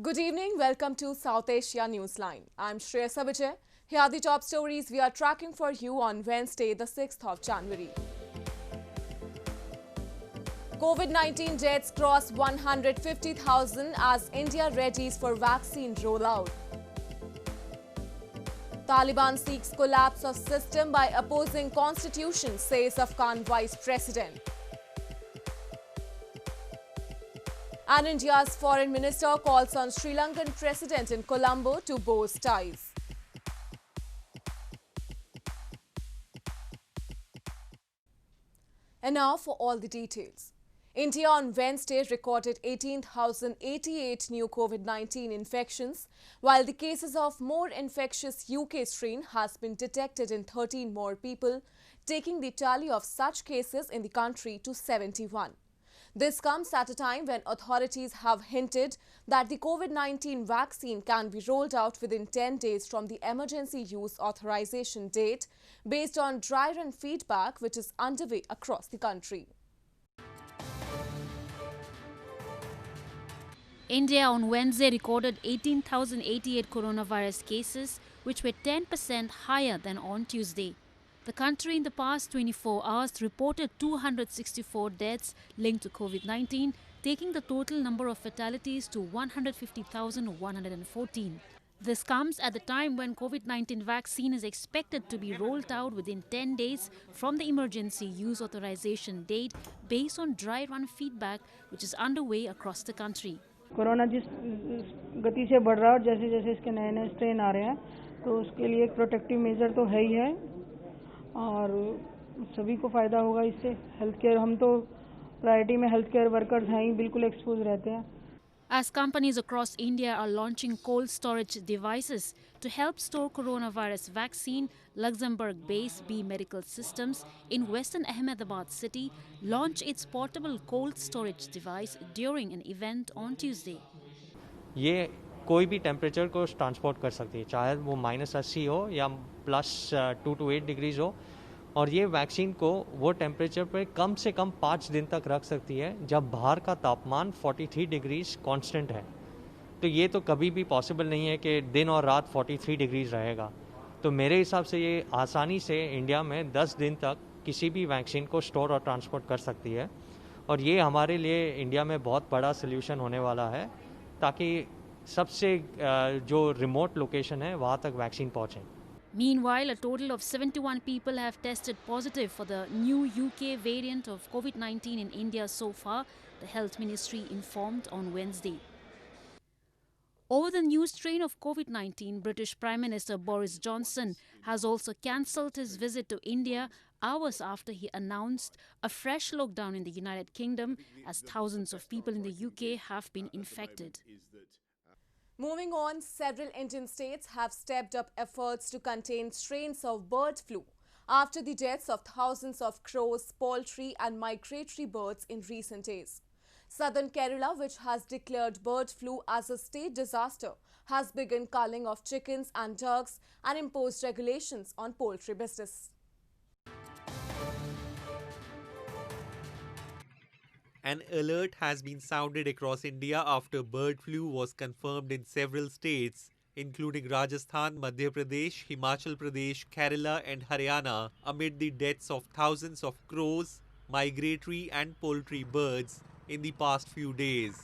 Good evening. Welcome to South Asia Newsline. I'm Shreya Savijay. Here are the top stories we are tracking for you on Wednesday, the 6th of January. COVID-19 deaths cross 150,000 as India readies for vaccine rollout. Taliban seeks collapse of system by opposing constitution, says Afghan Vice-President. And India's foreign minister calls on Sri Lankan President in Colombo to boost ties. And now for all the details. India on Wednesday recorded 18,088 new COVID-19 infections, while the cases of more infectious UK strain has been detected in 13 more people, taking the tally of such cases in the country to 71. This comes at a time when authorities have hinted that the COVID-19 vaccine can be rolled out within 10 days from the emergency use authorization date based on dry run feedback which is underway across the country. India on Wednesday recorded 18,088 coronavirus cases, which were 10% higher than on Tuesday. The country in the past 24 hours reported 264 deaths linked to COVID-19, taking the total number of fatalities to 150,114. This comes at the time when COVID-19 vaccine is expected to be rolled out within 10 days from the emergency use authorization date based on dry run feedback which is underway across the country. Corona जिस गति से बढ़ रहा है और जैसे जैसे इसके नए नए स्ट्रेन आ रहे हैं तो उसके लिए एक प्रोटेक्टिव मेजर तो है ही है और सभी को फ़ायदा होगा इससे। हेल्थ केयर हम तो प्रायोरिटी में हेल्थ केयर वर्कर्स हैं ही, बिल्कुल एक्सपोज रहते हैं। As companies across India are launching cold storage devices to help store coronavirus vaccine, Luxembourg-based B Medical Systems in Western Ahmedabad city launched its portable cold storage device during an event on Tuesday. ये कोई भी temperature को transport कर सकती है, चाहे वो -80 हो या +2 to 8 डिग्रीज हो, और ये वैक्सीन को वो टेम्परेचर पर कम से कम 5 दिन तक रख सकती है जब बाहर का तापमान 43 डिग्रीज कांस्टेंट है। तो ये तो कभी भी पॉसिबल नहीं है कि दिन और रात 43 डिग्रीज रहेगा। तो मेरे हिसाब से ये आसानी से इंडिया में 10 दिन तक किसी भी वैक्सीन को स्टोर और ट्रांसपोर्ट कर सकती है, और ये हमारे लिए इंडिया में बहुत बड़ा सोल्यूशन होने वाला है ताकि सबसे जो रिमोट लोकेशन है वहाँ तक वैक्सीन पहुँचे। Meanwhile, a total of 71 people have tested positive for the new UK variant of COVID-19 in India so far, the Health Ministry informed on Wednesday. Over the new strain of COVID-19, British Prime Minister Boris Johnson has also cancelled his visit to India hours after he announced a fresh lockdown in the United Kingdom as thousands of people in the UK have been infected. Moving on, several Indian states have stepped up efforts to contain strains of bird flu after the deaths of thousands of crows, poultry and migratory birds in recent days. Southern Kerala, which has declared bird flu as a state disaster, has begun culling of chickens and ducks and imposed regulations on poultry business. An alert has been sounded across India after bird flu was confirmed in several states, including Rajasthan, Madhya Pradesh, Himachal Pradesh, Kerala and Haryana, amid the deaths of thousands of crows, migratory and poultry birds in the past few days.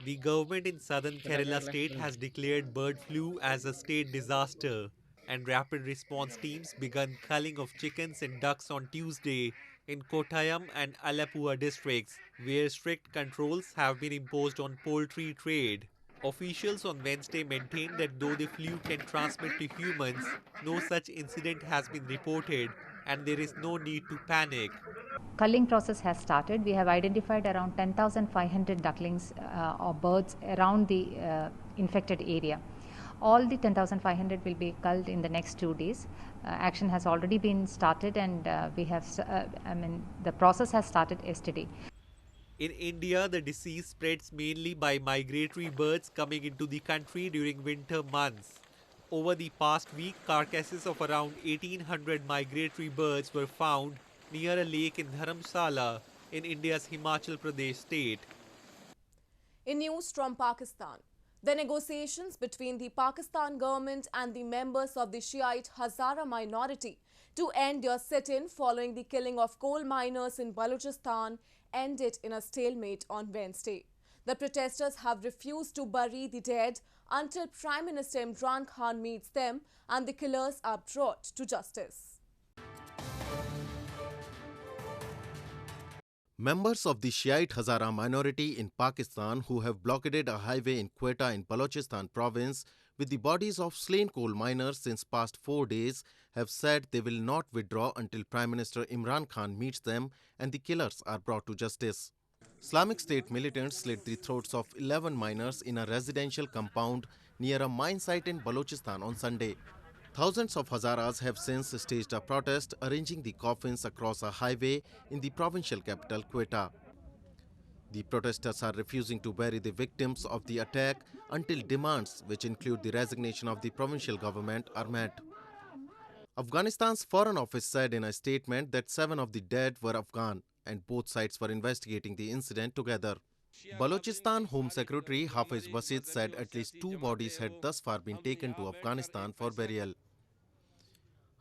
The government in southern Kerala state has declared bird flu as a state disaster, and rapid response teams began culling of chickens and ducks on Tuesday in Kottayam and Alappuzha districts, where strict controls have been imposed on poultry trade. Officials on Wednesday maintained that though the flu can transmit to humans, no such incident has been reported and there is no need to panic. Culling process has started. We have identified around 10,500 ducklings or birds around the infected area. All the 10,500 will be culled in the next 2 days. Action has already been started, and the process has started yesterday. In India, the disease spreads mainly by migratory birds coming into the country during winter months. Over the past week, carcasses of around 1,800 migratory birds were found near a lake in Dharamsala in India's Himachal Pradesh state. In news from Pakistan, The negotiations between the Pakistan government and the members of the Shiite Hazara minority to end their sit-in following the killing of coal miners in Balochistan ended in a stalemate on Wednesday. The protesters have refused to bury the dead until Prime Minister Imran Khan meets them and the killers are brought to justice. Members of the Shiite Hazara minority in Pakistan who have blockaded a highway in Quetta in Balochistan province with the bodies of slain coal miners since past 4 days have said they will not withdraw until Prime Minister Imran Khan meets them and the killers are brought to justice. Islamic State militants slit the throats of 11 miners in a residential compound near a mine site in Balochistan on Sunday. Thousands of Hazaras have since staged a protest arranging the coffins across a highway in the provincial capital Quetta. The protesters are refusing to bury the victims of the attack until demands, which include the resignation of the provincial government, are met. Afghanistan's Foreign Office said in a statement that 7 of the dead were Afghan and both sides were investigating the incident together. Balochistan Home Secretary Hafiz Basit said at least 2 bodies had thus far been taken to Afghanistan for burial.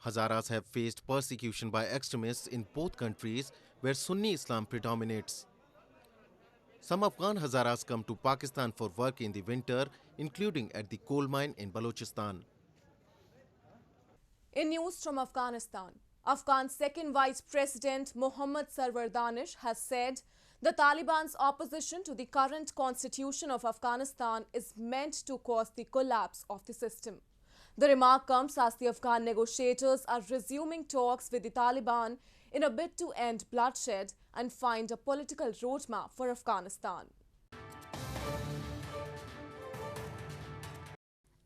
Hazaras have faced persecution by extremists in both countries where Sunni Islam predominates. Some Afghan Hazaras come to Pakistan for work in the winter, including at the coal mine in Balochistan. In news from Afghanistan, Afghan Second Vice-President Mohammad Sarwar Danish has said the Taliban's opposition to the current Constitution of Afghanistan is meant to cause the collapse of the system. The remark comes as the Afghan negotiators are resuming talks with the Taliban in a bid to end bloodshed and find a political roadmap for Afghanistan.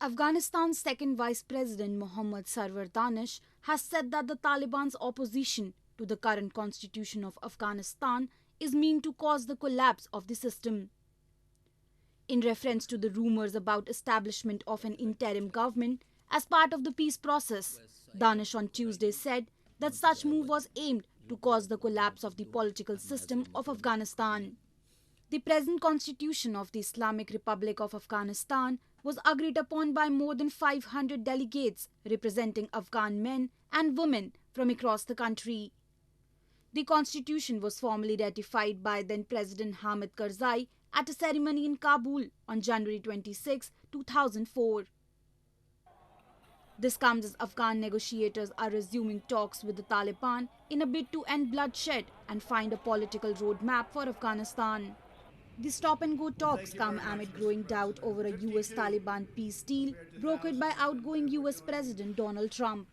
Afghanistan's second Vice-President Mohammad Sarwar Danish has said that the Taliban's opposition to the current Constitution of Afghanistan is meant to cause the collapse of the system. In reference to the rumors about establishment of an interim government as part of the peace process, Danish on Tuesday said that such move was aimed to cause the collapse of the political system of Afghanistan. The present constitution of the Islamic Republic of Afghanistan was agreed upon by more than 500 delegates representing Afghan men and women from across the country. The constitution was formally ratified by then President Hamid Karzai at a ceremony in Kabul on January 26, 2004. This comes as Afghan negotiators are resuming talks with the Taliban in a bid to end bloodshed and find a political roadmap for Afghanistan. The stop-and-go talks come amid growing doubt over a US-Taliban peace deal brokered by outgoing US President Donald Trump.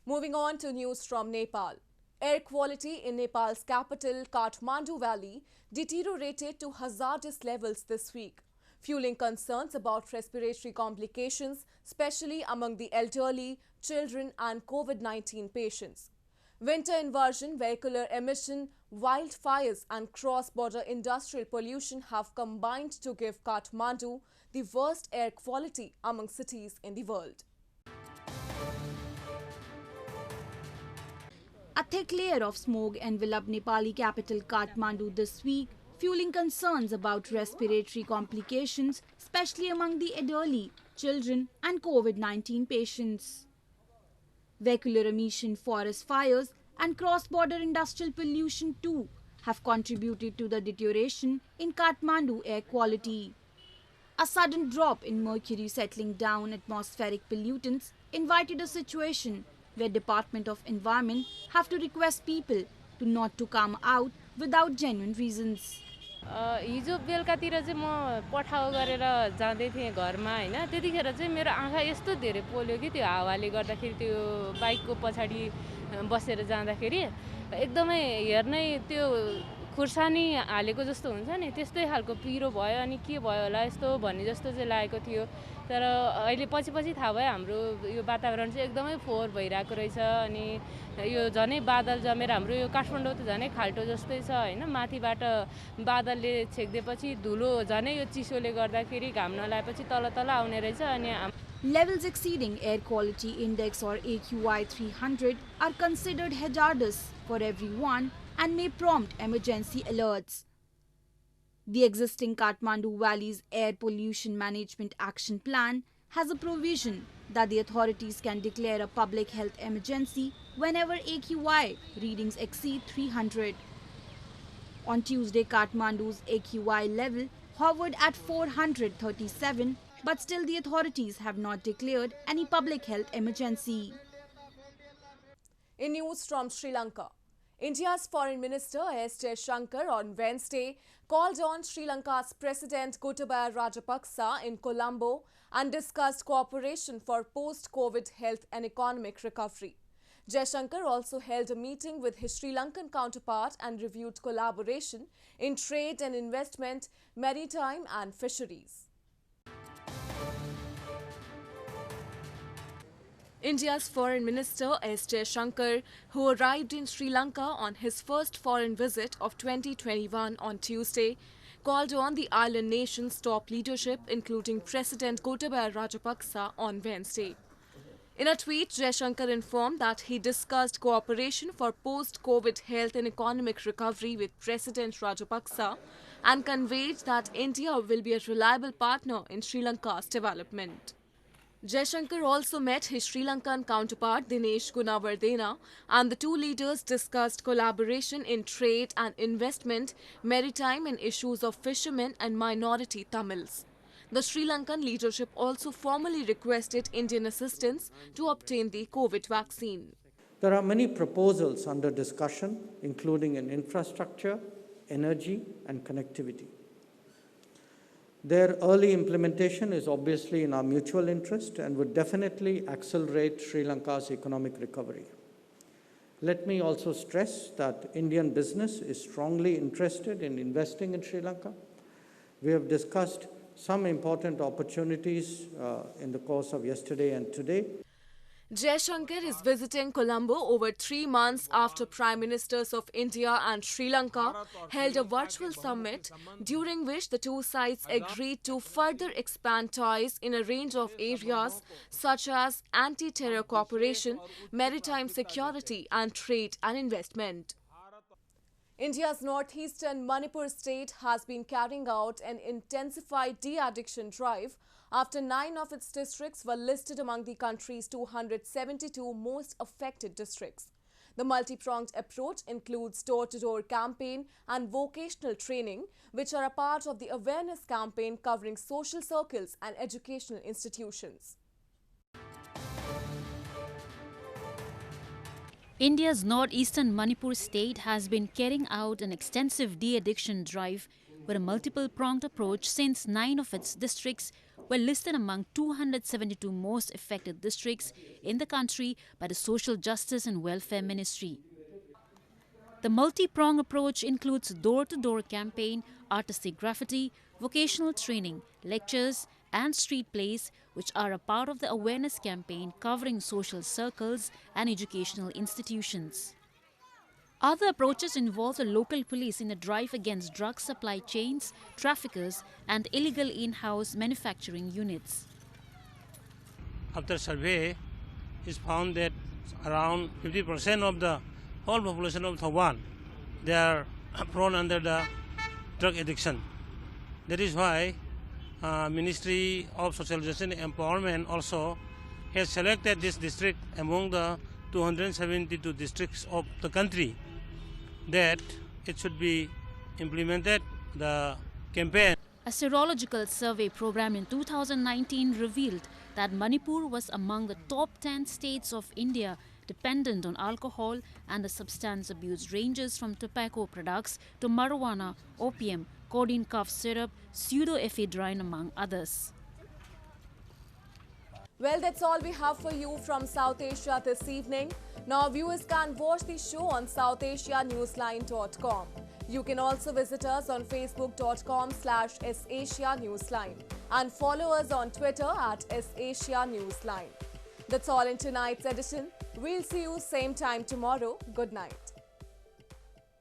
Moving on to news from Nepal. Air quality in Nepal's capital, Kathmandu Valley, deteriorated to hazardous levels this week, fueling concerns about respiratory complications, especially among the elderly, children and COVID-19 patients. Winter inversion, vehicular emission, wildfires and cross-border industrial pollution have combined to give Kathmandu the worst air quality among cities in the world. A thick layer of smoke enveloped Nepali capital Kathmandu this week, fueling concerns about respiratory complications, especially among the elderly, children and COVID-19 patients. Vehicular emission, forest fires and cross-border industrial pollution too have contributed to the deterioration in Kathmandu air quality. A sudden drop in mercury settling down atmospheric pollutants invited a situation where Department of Environment have to request people to not to come out without genuine reasons. हिजो बेलुकातिर चाहिँ म पठाउ गरेर जाँदै थिएँ घरमा हैन त्यतिखेर चाहिँ मेरो आँखा यस्तो धेरै पोल्यो कि त्यो हावाले गर्दाखेरि त्यो बाइकको पछाडी बसेर जाँदाखेरि एकदमै हेर्नै त्यो खुर्सानी हालेको जस्तो हुन्छ नि त्यस्तै खालको पिरो भयो अनि के भयो होला यस्तो भन्ने जस्तो चाहिँ लागेको थियो तर अहिले पछि थाहा भयो हाम्रो यो वातावरण चाहिँ एकदमै फोहोर भइरहेको रहेछ अनि यो झनै बादल जमेर हाम्रो यो काठमाडौँ त झनै खाल्टो जस्तै छ हैन माथिबाट बादलले छेक्देपछि धुलो झनै यो चिसोले गर्दाखेरि घाम नलाएपछि तल आउने रहेछ अनि Levels exceeding air quality index or AQI 300 are considered hazardous for everyone and may prompt emergency alerts. The existing Kathmandu Valley's Air Pollution Management Action Plan has a provision that the authorities can declare a public health emergency whenever AQI readings exceed 300. On Tuesday, Kathmandu's AQI level hovered at 437, but still the authorities have not declared any public health emergency. In news from Sri Lanka, India's Foreign Minister S. Jaishankar on Wednesday called on Sri Lanka's President Gotabaya Rajapaksa in Colombo and discussed cooperation for post-COVID health and economic recovery. Jaishankar also held a meeting with his Sri Lankan counterpart and reviewed collaboration in trade and investment, maritime and fisheries. India's Foreign Minister S. Jaishankar, who arrived in Sri Lanka on his first foreign visit of 2021 on Tuesday, called on the island nation's top leadership, including President Gotabaya Rajapaksa, on Wednesday. In a tweet, Jaishankar informed that he discussed cooperation for post-COVID health and economic recovery with President Rajapaksa and conveyed that India will be a reliable partner in Sri Lanka's development. Jaishankar also met his Sri Lankan counterpart Dinesh Gunawardena, and the two leaders discussed collaboration in trade and investment, maritime and issues of fishermen and minority Tamils. The Sri Lankan leadership also formally requested Indian assistance to obtain the COVID vaccine. There are many proposals under discussion, including in infrastructure, energy and connectivity. Their early implementation is obviously in our mutual interest and would definitely accelerate Sri Lanka's economic recovery. Let me also stress that Indian business is strongly interested in investing in Sri Lanka. We have discussed some important opportunities in the course of yesterday and today. Jaishankar is visiting Colombo over 3 months after Prime Ministers of India and Sri Lanka held a virtual summit during which the two sides agreed to further expand ties in a range of areas such as anti-terror cooperation, maritime security and trade and investment. India's northeastern Manipur state has been carrying out an intensified de-addiction drive after 9 of its districts were listed among the country's 272 most affected districts. The multi-pronged approach includes door-to-door campaign and vocational training, which are a part of the awareness campaign covering social circles and educational institutions. India's northeastern Manipur state has been carrying out an extensive de-addiction drive with a multiple-pronged approach since 9 of its districts were listed among 272 most affected districts in the country by the Social Justice and Welfare Ministry. The multi-pronged approach includes door-to-door campaign, artistic graffiti, vocational training, lectures and street plays, which are a part of the awareness campaign covering social circles and educational institutions. Other approaches involve the local police in a drive against drug supply chains, traffickers and illegal in-house manufacturing units. After survey, it's found that around 50% of the whole population of Sarwar, they are prone under the drug addiction. That is why Ministry of Social Justice and Empowerment also has selected this district among the 272 districts of the country, that it should be implemented, the campaign. A serological survey program in 2019 revealed that Manipur was among the top 10 states of India dependent on alcohol, and the substance abuse ranges from tobacco products to marijuana, opium, codeine cough syrup, pseudoephedrine among others. Well, that's all we have for you from South Asia this evening. Now viewers can watch the show on southasianewsline.com. You can also visit us on facebook.com/SAsiaNewsline and follow us on Twitter @SAsiaNewsline. That's all in tonight's edition. We'll see you same time tomorrow. Good night.